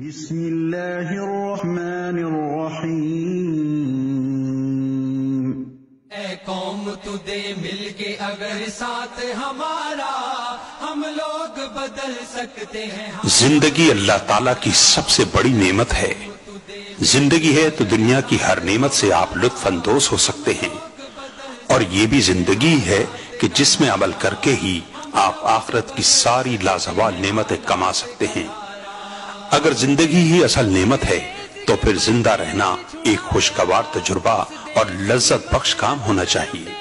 بسم اللہ الرحمن الرحیم۔ اے قوم تو دے مل کے اگر ساتھ ہمارا، ہم لوگ بدل سکتے ہیں۔ زندگی اللہ تعالیٰ کی سب سے بڑی نعمت ہے۔ زندگی ہے تو دنیا کی ہر نعمت سے آپ لطف اندوز ہو سکتے ہیں، اور یہ بھی زندگی ہے کہ جس میں عمل کر کے ہی آپ آخرت کی ساری لازوال نعمتیں کما سکتے ہیں۔ اگر زندگی ہی اصل نعمت ہے تو پھر زندہ رہنا ایک خوشگوار تجربہ اور لذت بخش کام ہونا چاہیے،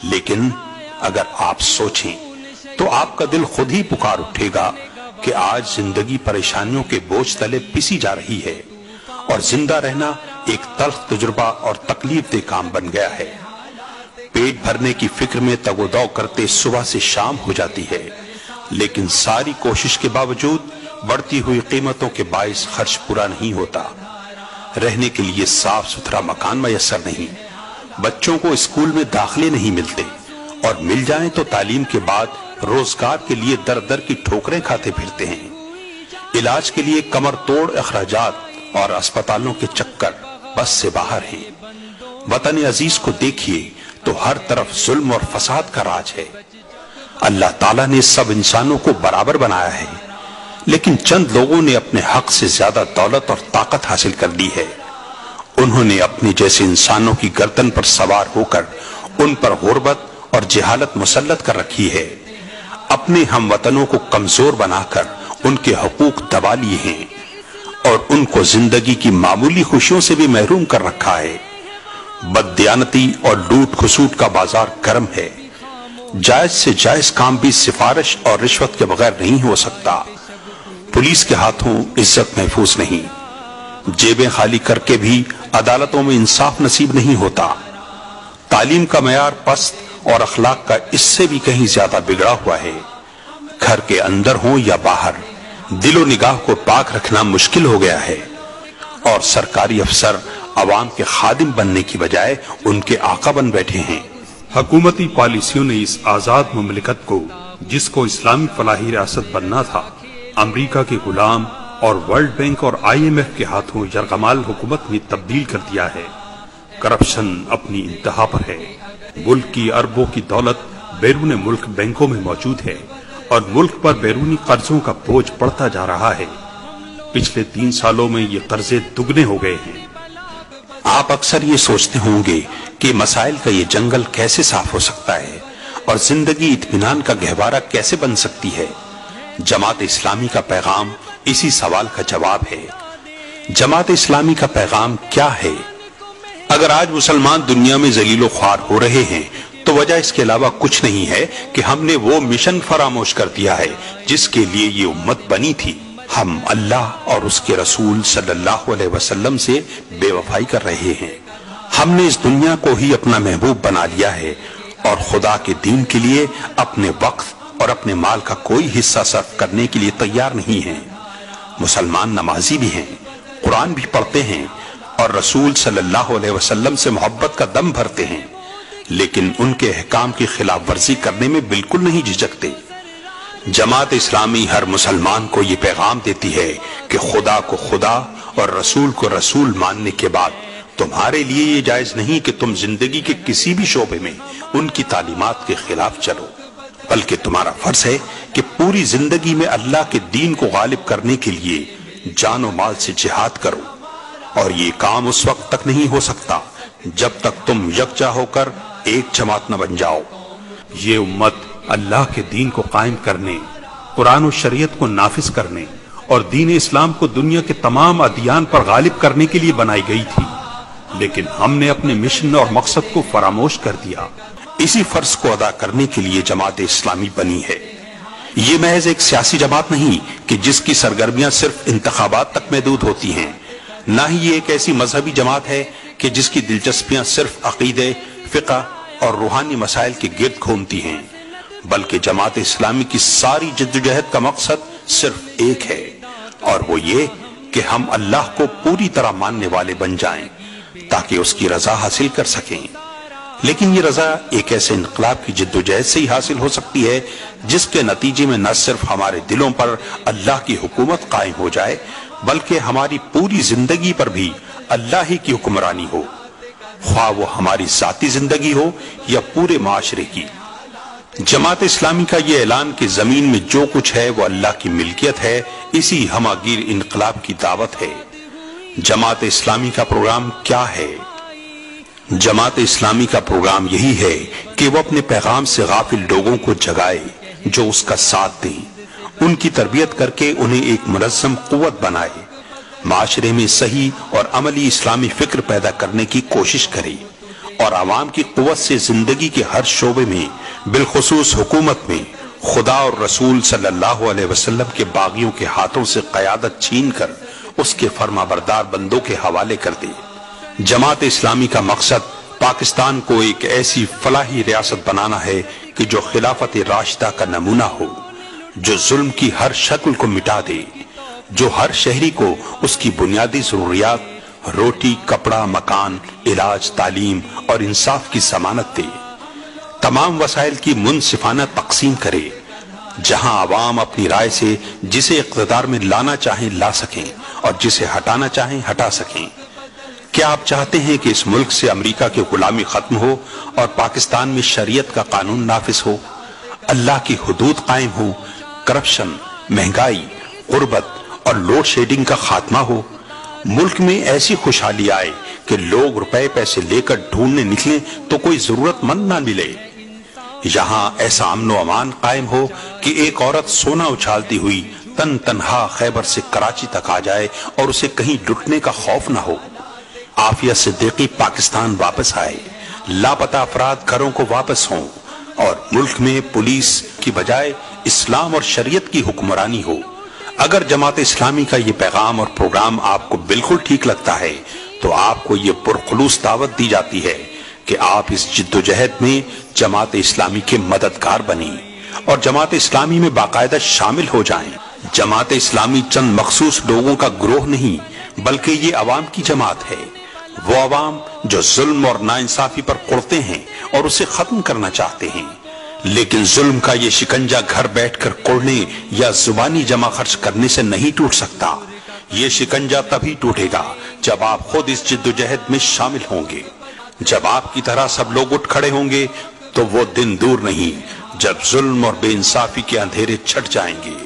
لیکن اگر آپ سوچیں تو آپ کا دل خود ہی پکار اٹھے گا کہ آج زندگی پریشانیوں کے بوجھ تلے پسی جا رہی ہے اور زندہ رہنا ایک تلخ تجربہ اور تکلیف دہ کام بن گیا ہے۔ پیٹ بھرنے کی فکر میں تگ و دو کرتے صبح سے شام ہو جاتی ہے، لیکن ساری کوشش کے باوجود بڑھتی ہوئی قیمتوں کے باعث خرچ پورا نہیں ہوتا، رہنے کے لیے صاف ستھرا مکان میسر نہیں، بچوں کو اسکول میں داخلے نہیں ملتے، اور مل جائیں تو تعلیم کے بعد روزگار کے لیے در در کی ٹھوکریں کھاتے پھرتے ہیں۔ علاج کے لیے کمر توڑ اخراجات اور اسپتالوں کے چکر بس سے باہر ہیں۔ وطن عزیز کو دیکھیے تو ہر طرف ظلم اور فساد کا راج ہے۔ اللہ تعالیٰ نے سب انسانوں کو برابر بنایا ہے، لیکن چند لوگوں نے اپنے حق سے زیادہ دولت اور طاقت حاصل کر لی ہے۔ انہوں نے اپنے جیسے انسانوں کی گردن پر سوار ہو کر ان پر غربت اور جہالت مسلط کر رکھی ہے، اپنے ہم وطنوں کو کمزور بنا کر ان کے حقوق دبا لیے ہیں، اور ان کو زندگی کی معمولی خوشیوں سے بھی محروم کر رکھا ہے۔ بددیانتی اور لوٹ کھسوٹ کا بازار گرم ہے۔ جائز سے جائز کام بھی سفارش اور رشوت کے بغیر نہیں ہو سکتا۔ پولیس کے ہاتھوں عزت محفوظ نہیں، جیبیں خالی کر کے بھی عدالتوں میں انصاف نصیب نہیں ہوتا۔ تعلیم کا معیار پست اور اخلاق کا اس سے بھی کہیں زیادہ بگڑا ہوا ہے۔ گھر کے اندر ہوں یا باہر، دل و نگاہ کو پاک رکھنا مشکل ہو گیا ہے، اور سرکاری افسر عوام کے خادم بننے کی بجائے ان کے آقا بن بیٹھے ہیں۔ حکومتی پالیسیوں نے اس آزاد مملکت کو، جس کو اسلامی فلاحی ریاست بننا تھا، امریکہ کے غلام اور ورلڈ بینک اور IMF کے ہاتھوں یرغمال حکومت میں تبدیل کر دیا ہے۔ کرپشن اپنی انتہا پر ہے، ملک کی اربوں کی دولت بیرون ملک بینکوں میں موجود ہے، اور ملک پر بیرونی قرضوں کا بوجھ بڑھتا جا رہا ہے۔ پچھلے 3 سالوں میں یہ قرضے دگنے ہو گئے ہیں۔ آپ اکثر یہ سوچتے ہوں گے کہ مسائل کا یہ جنگل کیسے صاف ہو سکتا ہے اور زندگی اطمینان کا گہوارہ کیسے بن سکتی ہے۔ جماعت اسلامی کا پیغام اسی سوال کا جواب ہے۔ جماعت اسلامی کا پیغام کیا ہے؟ اگر آج مسلمان دنیا میں ذلیل و خوار ہو رہے ہیں تو وجہ اس کے علاوہ کچھ نہیں ہے کہ ہم نے وہ مشن فراموش کر دیا ہے جس کے لیے یہ امت بنی تھی۔ ہم اللہ اور اس کے رسول صلی اللہ علیہ وسلم سے بے وفائی کر رہے ہیں۔ ہم نے اس دنیا کو ہی اپنا محبوب بنا لیا ہے، اور خدا کے دین کے لیے اپنے وقت اور اپنے مال کا کوئی حصہ صرف کرنے کے لیے تیار نہیں ہیں۔ مسلمان نمازی بھی ہیں، قرآن بھی پڑھتے ہیں، اور رسول صلی اللہ علیہ وسلم سے محبت کا دم بھرتے ہیں، لیکن ان کے احکام کی خلاف ورزی کرنے میں بالکل نہیں جھجکتے۔ جماعت اسلامی ہر مسلمان کو یہ پیغام دیتی ہے کہ خدا کو خدا اور رسول کو رسول ماننے کے بعد تمہارے لیے یہ جائز نہیں کہ تم زندگی کے کسی بھی شعبے میں ان کی تعلیمات کے خلاف چلو، بلکہ تمہارا فرض ہے کہ پوری زندگی میں اللہ کے دین کو غالب کرنے کے لیے جان و مال سے جہاد کرو، اور یہ کام اس وقت تک نہیں ہو سکتا جب تک تم یکجا ہو کر ایک جماعت نہ بن جاؤ۔ یہ امت اللہ کے دین کو قائم کرنے، قرآن و شریعت کو نافذ کرنے اور دین اسلام کو دنیا کے تمام ادیان پر غالب کرنے کے لیے بنائی گئی تھی، لیکن ہم نے اپنے مشن اور مقصد کو فراموش کر دیا۔ اسی فرض کو ادا کرنے کے لیے جماعت اسلامی بنی ہے۔ یہ محض ایک سیاسی جماعت نہیں کہ جس کی سرگرمیاں صرف انتخابات تک محدود ہوتی ہیں، نہ ہی یہ ایک ایسی مذہبی جماعت ہے کہ جس کی دلچسپیاں صرف عقیدے، فقہ اور روحانی مسائل کے گرد گھومتی ہیں، بلکہ جماعت اسلامی کی ساری جدوجہد کا مقصد صرف ایک ہے، اور وہ یہ کہ ہم اللہ کو پوری طرح ماننے والے بن جائیں تاکہ اس کی رضا حاصل کر سکیں۔ لیکن یہ رضا ایک ایسے انقلاب کی جدوجہد سے ہی حاصل ہو سکتی ہے جس کے نتیجے میں نہ صرف ہمارے دلوں پر اللہ کی حکومت قائم ہو جائے بلکہ ہماری پوری زندگی پر بھی اللہ ہی کی حکمرانی ہو، خواہ وہ ہماری ذاتی زندگی ہو یا پورے معاشرے کی۔ جماعت اسلامی کا یہ اعلان کہ زمین میں جو کچھ ہے وہ اللہ کی ملکیت ہے، اسی ہماگیر انقلاب کی دعوت ہے۔ جماعت اسلامی کا پروگرام کیا ہے؟ جماعت اسلامی کا پروگرام یہی ہے کہ وہ اپنے پیغام سے غافل لوگوں کو جگائے جو اس کا ساتھ دیں، ان کی تربیت کر کے انہیں ایک منظم قوت بنائے، معاشرے میں صحیح اور عملی اسلامی فکر پیدا کرنے کی کوشش کرے اور عوام کی قوت سے زندگی کے ہر شعبے میں، بالخصوص حکومت میں، خدا اور رسول صلی اللہ علیہ وسلم کے باغیوں کے ہاتھوں سے قیادت چھین کر اس کے فرما بردار بندوں کے حوالے کر دے۔ جماعت اسلامی کا مقصد پاکستان کو ایک ایسی فلاحی ریاست بنانا ہے کہ جو خلافت راشدہ کا نمونہ ہو، جو ظلم کی ہر شکل کو مٹا دے، جو ہر شہری کو اس کی بنیادی ضروریات روٹی، کپڑا، مکان، علاج، تعلیم اور انصاف کی ضمانت دے، تمام وسائل کی منصفانہ تقسیم کرے، جہاں عوام اپنی رائے سے جسے اقتدار میں لانا چاہیں لا سکیں اور جسے ہٹانا چاہیں ہٹا سکیں۔ کیا آپ چاہتے ہیں کہ اس ملک سے امریکہ کی غلامی ختم ہو اور پاکستان میں شریعت کا قانون نافذ ہو، اللہ کی حدود قائم ہو، کرپشن، مہنگائی، غربت اور لوڈ شیڈنگ کا خاتمہ ہو، ملک میں ایسی خوشحالی آئے کہ لوگ روپے پیسے لے کر ڈھونڈنے نکلیں تو کوئی ضرورت مند نہ ملے، یہاں ایسا امن و امان قائم ہو کہ ایک عورت سونا اچھالتی ہوئی تن تنہا خیبر سے کراچی تک آ جائے اور اسے کہیں لٹنے کا خوف نہ ہو، عافیہ صدیقی پاکستان واپس آئے، لاپتہ افراد گھروں کو واپس ہوں اور ملک میں پولیس کی بجائے اسلام اور شریعت کی حکمرانی ہو۔ اگر جماعت اسلامی کا یہ پیغام اور پروگرام آپ کو بالکل ٹھیک لگتا ہے تو آپ کو یہ پرخلوص دعوت دی جاتی ہے کہ آپ اس جد و جہد میں جماعت اسلامی کے مددگار بنیں اور جماعت اسلامی میں باقاعدہ شامل ہو جائیں۔ جماعت اسلامی چند مخصوص لوگوں کا گروہ نہیں بلکہ یہ عوام کی جماعت ہے، وہ عوام جو ظلم اور ناانصافی پر قڑتے ہیں اور اسے ختم کرنا چاہتے ہیں، لیکن ظلم کا یہ شکنجہ گھر بیٹھ کر کوڑنے یا زبانی جمع خرچ کرنے سے نہیں ٹوٹ سکتا۔ یہ شکنجہ تبھی ٹوٹے گا جب آپ خود اس جد و جہد میں شامل ہوں گے۔ جب آپ کی طرح سب لوگ اٹھ کھڑے ہوں گے تو وہ دن دور نہیں جب ظلم اور بے انصافی کے اندھیرے چھٹ جائیں گے،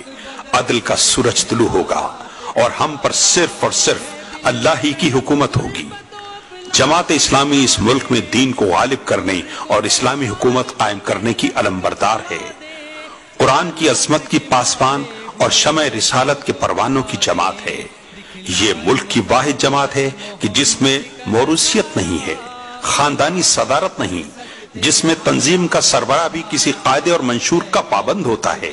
عدل کا سورج طلوع ہوگا اور ہم پر صرف اور صرف اللہ ہی کی حکومت ہوگی۔ جماعت اسلامی اس ملک میں دین کو غالب کرنے اور اسلامی حکومت قائم کرنے کی علمبردار ہے، قرآن کی عظمت کی پاسبان اور شمع رسالت کے پروانوں کی جماعت ہے۔ یہ ملک کی واحد جماعت ہے کہ جس میں موروثیت نہیں ہے، خاندانی صدارت نہیں، جس میں تنظیم کا سربراہ بھی کسی قاعدے اور منشور کا پابند ہوتا ہے۔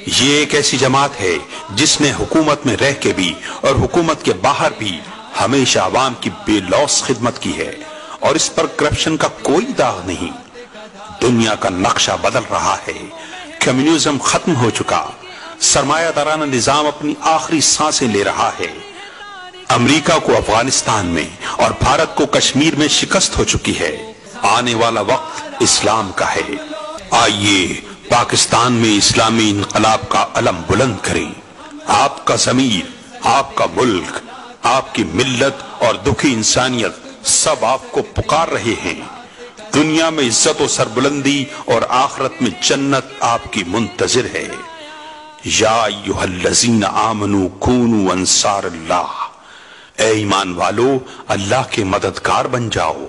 یہ ایک ایسی جماعت ہے جس نے حکومت میں رہ کے بھی اور حکومت کے باہر بھی ہمیشہ عوام کی بے لوث خدمت کی ہے اور اس پر کرپشن کا کوئی داغ نہیں۔ دنیا کا نقشہ بدل رہا ہے، کمیونزم ختم ہو چکا، سرمایہ دارانہ نظام اپنی آخری سانسیں لے رہا ہے، امریکہ کو افغانستان میں اور بھارت کو کشمیر میں شکست ہو چکی ہے، آنے والا وقت اسلام کا ہے۔ آئیے پاکستان میں اسلامی انقلاب کا علم بلند کریں۔ آپ کا ضمیر، آپ کا ملک، آپ کی ملت اور دکھی انسانیت سب آپ کو پکار رہے ہیں۔ دنیا میں عزت و سربلندی اور آخرت میں جنت آپ کی منتظر ہے۔ یا ایھا الذین آمنوا کونوا انصار اللہ، اے ایمان والو اللہ کے مددگار بن جاؤ۔